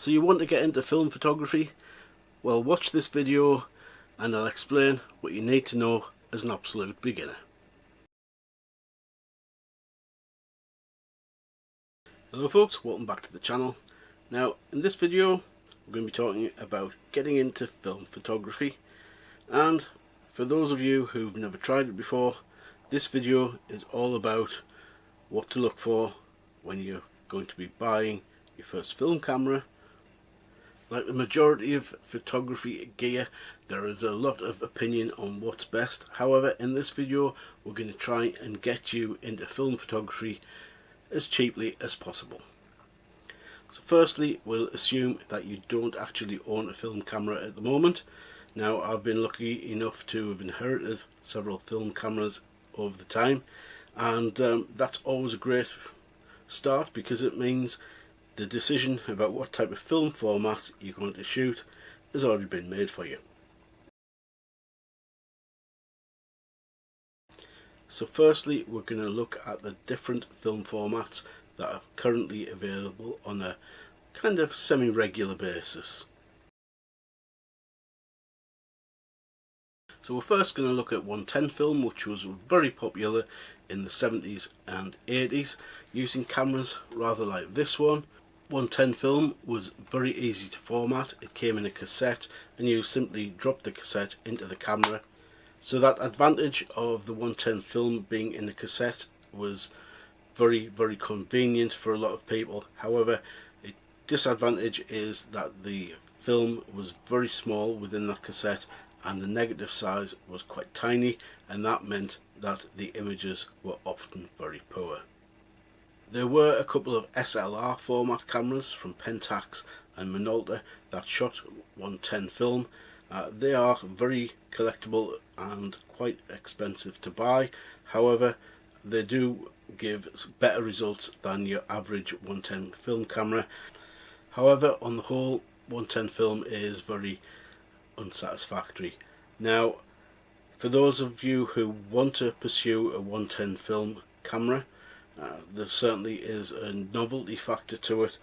So you want to get into film photography? Well, watch this video and I'll explain what you need to know as an absolute beginner. Hello folks, welcome back to the channel. Now in this video we're going to be talking about getting into film photography, and for those of you who've never tried it before, this video is all about what to look for when you're going to be buying your first film camera. Like the majority of photography gear, there is a lot of opinion on what's best. However, in this video we're going to try and get you into film photography as cheaply as possible. So firstly, we'll assume that you don't actually own a film camera at the moment. Now, I've been lucky enough to have inherited several film cameras over the time, and that's always a great start because it means the decision about what type of film format you're going to shoot has already been made for you. So firstly, we're going to look at the different film formats that are currently available on a kind of semi-regular basis. So we're first going to look at 110 film, which was very popular in the 70s and 80s, using cameras rather like this one. 110 film was very easy to format. It came in a cassette and you simply drop the cassette into the camera. So that advantage of the 110 film being in the cassette was very convenient for a lot of people. However, the disadvantage is that the film was very small within that cassette and the negative size was quite tiny, and that meant that the images were often very poor. There were a couple of SLR format cameras from Pentax and Minolta that shot 110 film. They are very collectible and quite expensive to buy. However, they do give better results than your average 110 film camera. However, on the whole, 110 film is very unsatisfactory. Now, for those of you who want to pursue a 110 film camera, there certainly is a novelty factor to it.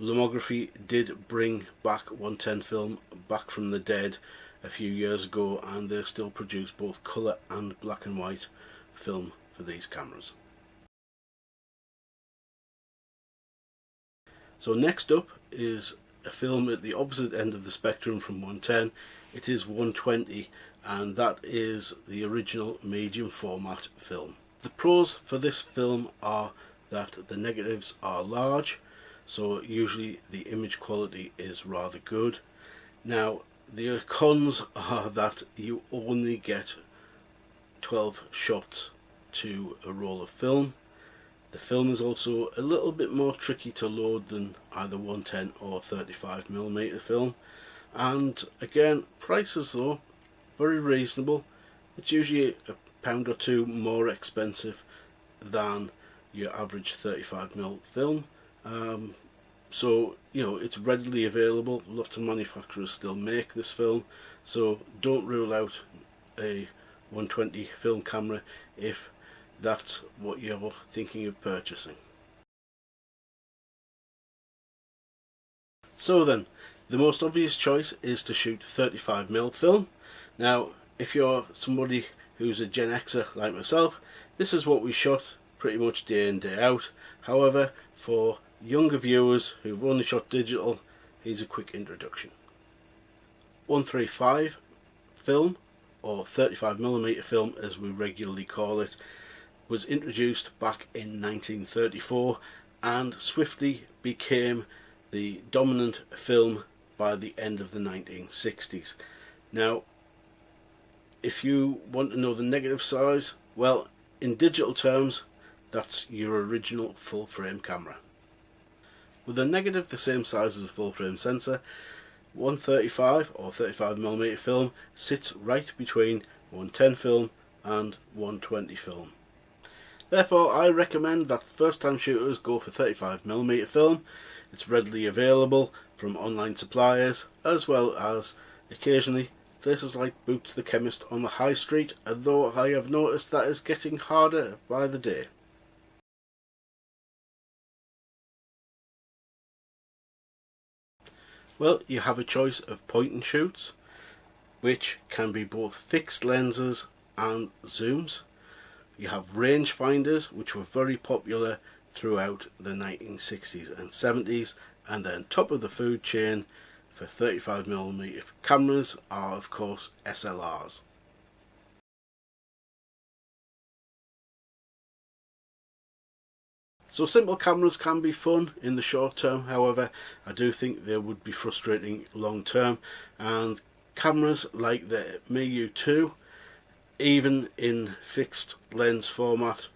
Lomography did bring back 110 film back from the dead a few years ago, and they still produce both colour and black and white film for these cameras. So next up is a film at the opposite end of the spectrum from 110. It is 120, and that is the original medium format film. The pros for this film are that the negatives are large, so usually the image quality is rather good. Now, the cons are that you only get 12 shots to a roll of film. The film is also a little bit more tricky to load than either 110 or 35mm film. And again, prices though, very reasonable. It's usually £1 or £2 more expensive than your average 35mm film. So, you know, it's readily available. Lots of manufacturers still make this film, so don't rule out a 120 film camera if that's what you're thinking of purchasing. So then, the most obvious choice is to shoot 35mm film. Now, if you're somebody who's a Gen Xer like myself, this is what we shot pretty much day in day out. However, for younger viewers who've only shot digital, here's a quick introduction. 135 film, or 35mm film as we regularly call it, was introduced back in 1934 and swiftly became the dominant film by the end of the 1960s. Now, if you want to know the negative size, well, in digital terms, that's your original full frame camera. With a negative the same size as a full frame sensor, 135 or 35mm film sits right between 110 film and 120 film. Therefore, I recommend that first time shooters go for 35mm film. It's readily available from online suppliers, as well as occasionally places like Boots the Chemist on the high street, although I have noticed that is getting harder by the day. Well, you have a choice of point and shoots, which can be both fixed lenses and zooms. You have rangefinders, which were very popular throughout the 1960s and 70s, and then top of the food chain for 35mm cameras are of course SLRs. So simple cameras can be fun in the short term, however I do think they would be frustrating long term, and cameras like the Miu 2, even in fixed lens format,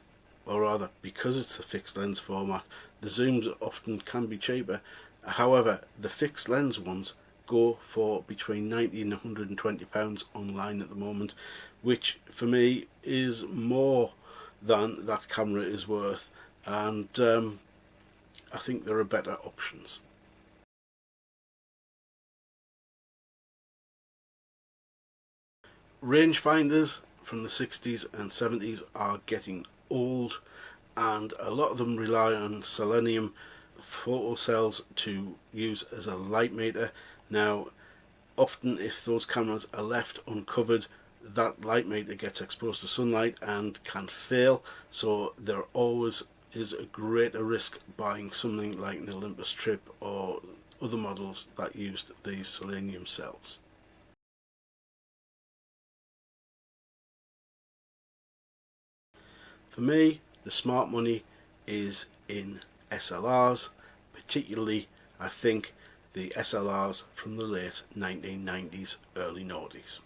or rather because it's a fixed lens format, the zooms often can be cheaper. However, the fixed lens ones go for between £90 and £120 online at the moment, which for me is more than that camera is worth, and I think there are better options. Rangefinders from the 60s and 70s are getting old, and a lot of them rely on selenium photocells to use as a light meter. Now, often if those cameras are left uncovered, that light meter gets exposed to sunlight and can fail, so there always is a greater risk buying something like an Olympus Trip or other models that used these selenium cells. For me, the smart money is in SLRs, particularly I think the SLRs from the late 1990s, early noughties.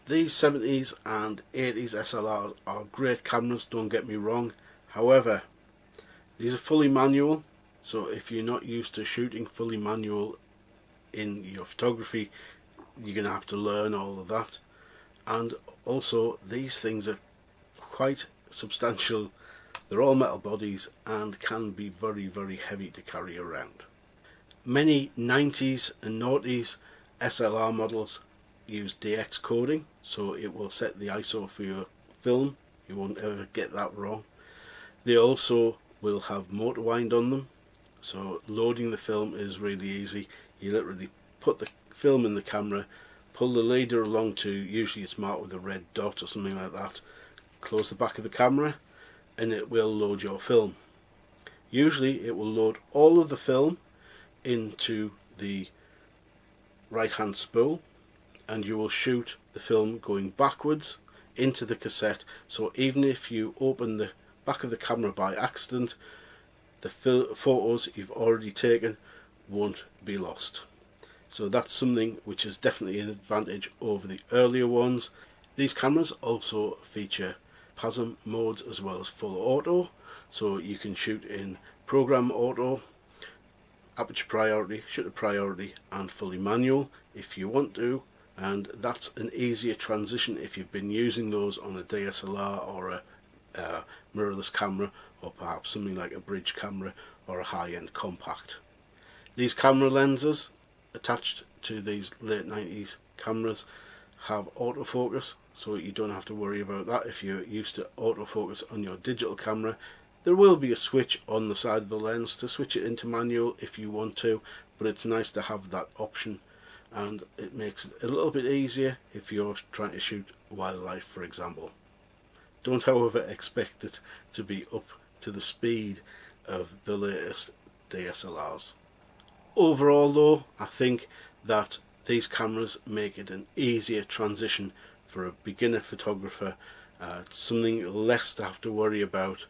These 70s and 80s SLRs are great cameras, don't get me wrong. However, these are fully manual, so if you're not used to shooting fully manual in your photography, you're going to have to learn all of that. And also, these things are quite substantial. They're all metal bodies and can be very, very heavy to carry around. Many 90s and noughties SLR models use DX coding, so it will set the ISO for your film. You won't ever get that wrong. They also will have motor wind on them, so loading the film is really easy. You literally put the film in the camera, pull the leader along to, usually it's marked with a red dot or something like that, close the back of the camera and it will load your film. Usually it will load all of the film into the right hand spool, and you will shoot the film going backwards into the cassette, so even if you open the back of the camera by accident, the photos you've already taken won't be lost. So that's something which is definitely an advantage over the earlier ones. These cameras also feature PASM modes as well as full auto, so you can shoot in program auto, aperture priority, shutter priority and fully manual if you want to, and that's an easier transition if you've been using those on a DSLR or a mirrorless camera, or perhaps something like a bridge camera or a high-end compact. These camera lenses attached to these late 90s cameras have autofocus, so you don't have to worry about that if you're used to autofocus on your digital camera. There will be a switch on the side of the lens to switch it into manual if you want to, but it's nice to have that option, and it makes it a little bit easier if you're trying to shoot wildlife, for example. Don't, however, expect it to be up to the speed of the latest DSLRs. Overall though, I think that these cameras make it an easier transition for a beginner photographer. It's something less to have to worry about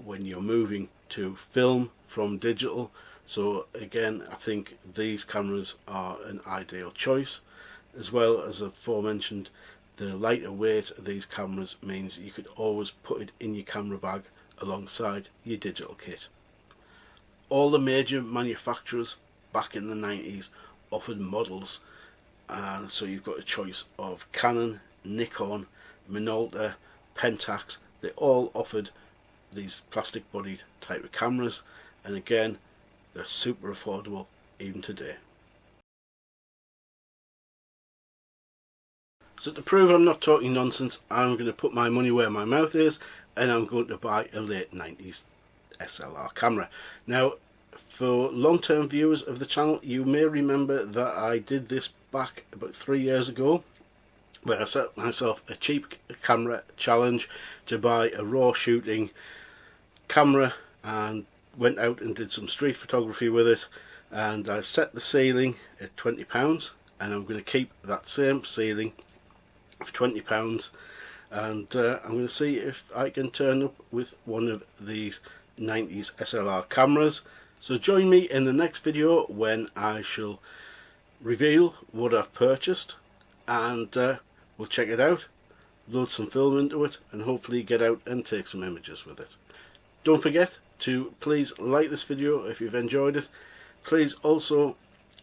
when you're moving to film from digital. So again, I think these cameras are an ideal choice, as well as aforementioned. The lighter weight of these cameras means you could always put it in your camera bag alongside your digital kit. All the major manufacturers back in the 90s offered models, and so you've got a choice of Canon, Nikon, Minolta, Pentax. They all offered these plastic bodied type of cameras, and again they're super affordable even today. So to prove I'm not talking nonsense, I'm going to put my money where my mouth is, and I'm going to buy a late 90s SLR camera. Now, For long-term viewers of the channel, you may remember that I did this back about 3 years ago, where I set myself a cheap camera challenge to buy a raw shooting camera and went out and did some street photography with it, and I set the ceiling at £20, and I'm going to keep that same ceiling for £20, and I'm going to see if I can turn up with one of these 90s SLR cameras. So join me in the next video when I shall reveal what I've purchased, and we'll check it out, load some film into it, and hopefully get out and take some images with it. Don't forget to please like this video if you've enjoyed it. Please also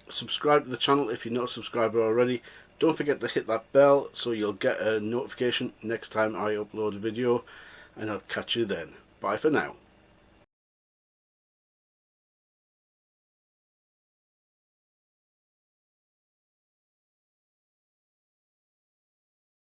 subscribe to the channel if you're not a subscriber already. Don't forget to hit that bell so you'll get a notification next time I upload a video, and I'll catch you then. Bye for now.